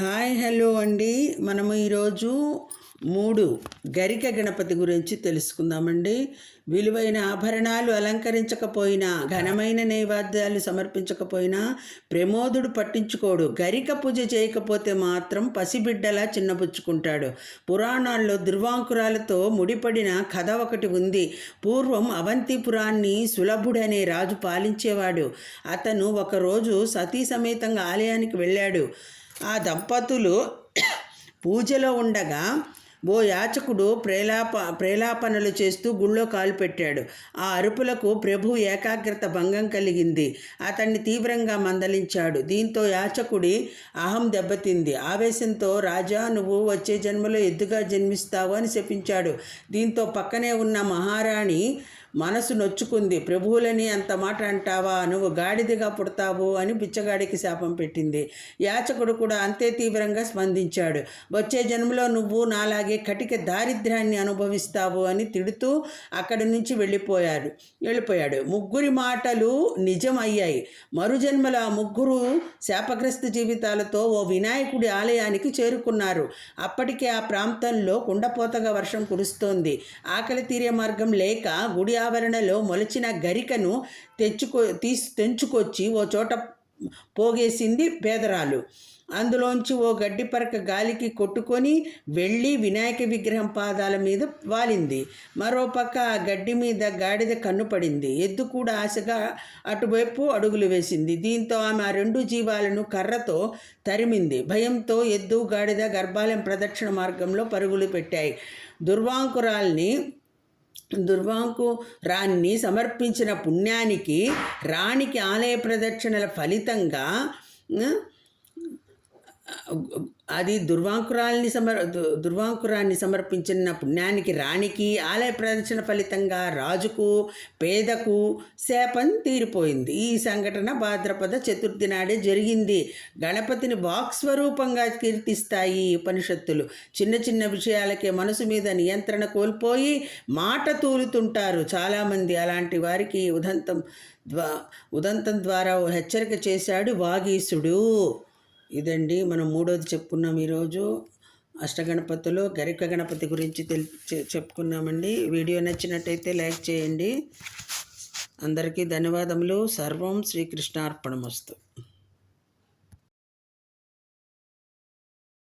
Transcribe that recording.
Hi hello అండి. మనము ఈరోజు 3 గరిక గణపతి గురించి తెలుసుకుందామండి. విలువైన ఆభరణాలు అలంకరించకపోయినా, ఘనమైన నైవేద్యాలు సమర్పించకపోయినా ప్రమోదుడు పట్టించుకోడు. గరిక పూజ చేయకపోతే మాత్రం పసిబిడ్డలా చిన్నపుచ్చుకుంటాడు. పురాణాల్లో దుర్వాంకురాలతో ముడిపడిన కథ ఒకటి ఉంది. పూర్వం అవంతిపురాన్ని సులభుడనే రాజు పాలించేవాడు. అతను ఒకరోజు సతీ సమేతంగా ఆలయానికి వెళ్ళాడు. ఆ దంపతులు పూజలో ఉండగా ఓ యాచకుడు ప్రేలాపనలు చేస్తూ గుళ్ళో కాలు పెట్టాడు. ఆ అరుపులకు ప్రభు ఏకాగ్రత భంగం కలిగింది. అతన్ని తీవ్రంగా మందలించాడు. దీంతో యాచకుడి అహం దెబ్బతింది. ఆవేశంతో, రాజా, నువ్వు వచ్చే జన్మలో ఎద్దుగా జన్మిస్తావు అని శపించాడు. దీంతో పక్కనే ఉన్న మహారాణి మనసు నొచ్చుకుంది. ప్రభువులని అంత మాట అంటావా, నువ్వు గాడిదగా పుడతావు అని బిచ్చగాడికి శాపం పెట్టింది. యాచకుడు కూడా అంతే తీవ్రంగా స్పందించాడు. వచ్చే జన్మలో నువ్వు నాలాగే కటిక దారిద్ర్యాన్ని అనుభవిస్తావు అని తిడుతూ అక్కడి నుంచి వెళ్ళిపోయాడు. ముగ్గురి మాటలు నిజం అయ్యాయి. మరుజన్మలో ఆ ముగ్గురు శాపగ్రస్త జీవితాలతో ఓ వినాయకుడి ఆలయానికి చేరుకున్నారు. అప్పటికే ఆ ప్రాంతంలో కుండపోతగా వర్షం కురుస్తోంది. ఆకలి తీరే మార్గం లేక గుడి ఆవరణలో మొలిచిన గరికను తెంచుకొచ్చి ఓ చోట పోగేసింది పేదరాలు. అందులోంచి ఓ గడ్డి పరక గాలికి కొట్టుకొని వెళ్ళి వినాయక విగ్రహం పాదాల మీద వాలింది. మరోపక్క ఆ గడ్డి మీద గాడిద కన్ను పడింది. ఎద్దు కూడా ఆశగా అటువైపు అడుగులు వేసింది. దీంతో ఆమె ఆ 2 జీవాలను కర్రతో తరిమింది. భయంతో ఎద్దు, గాడిద గర్భాలయం ప్రదక్షిణ మార్గంలో పరుగులు పెట్టాయి. దుర్వాంకురాన్ని సమర్పించిన పుణ్యానికి రాణికి ఆలయ ప్రదక్షిణల ఫలితంగా అది దుర్వాంకురాన్ని సమర్పించిన పుణ్యానికి రాణికి, ఆలయ ప్రదక్షిణ ఫలితంగా రాజుకు, పేదకు శాపం తీరిపోయింది. ఈ సంఘటన భాద్రపద చతుర్థి నాడే జరిగింది. గణపతిని వాక్స్వరూపంగా కీర్తిస్తాయి ఉపనిషత్తులు. చిన్న చిన్న విషయాలకే మనసు మీద నియంత్రణ కోల్పోయి మాట తూలుతుంటారు చాలామంది. అలాంటి వారికి ఉదంతం ద్వారా హెచ్చరిక చేశాడు వాగీసుడు. ఇదండి మనం 3వది చెప్పుకున్నాం. ఈరోజు అష్టగణపతిలో గరిక గణపతి గురించి చెప్పుకున్నామండి. వీడియో నచ్చినట్టయితే లైక్ చేయండి. అందరికీ ధన్యవాదములు. సర్వం శ్రీకృష్ణార్పణమస్తు.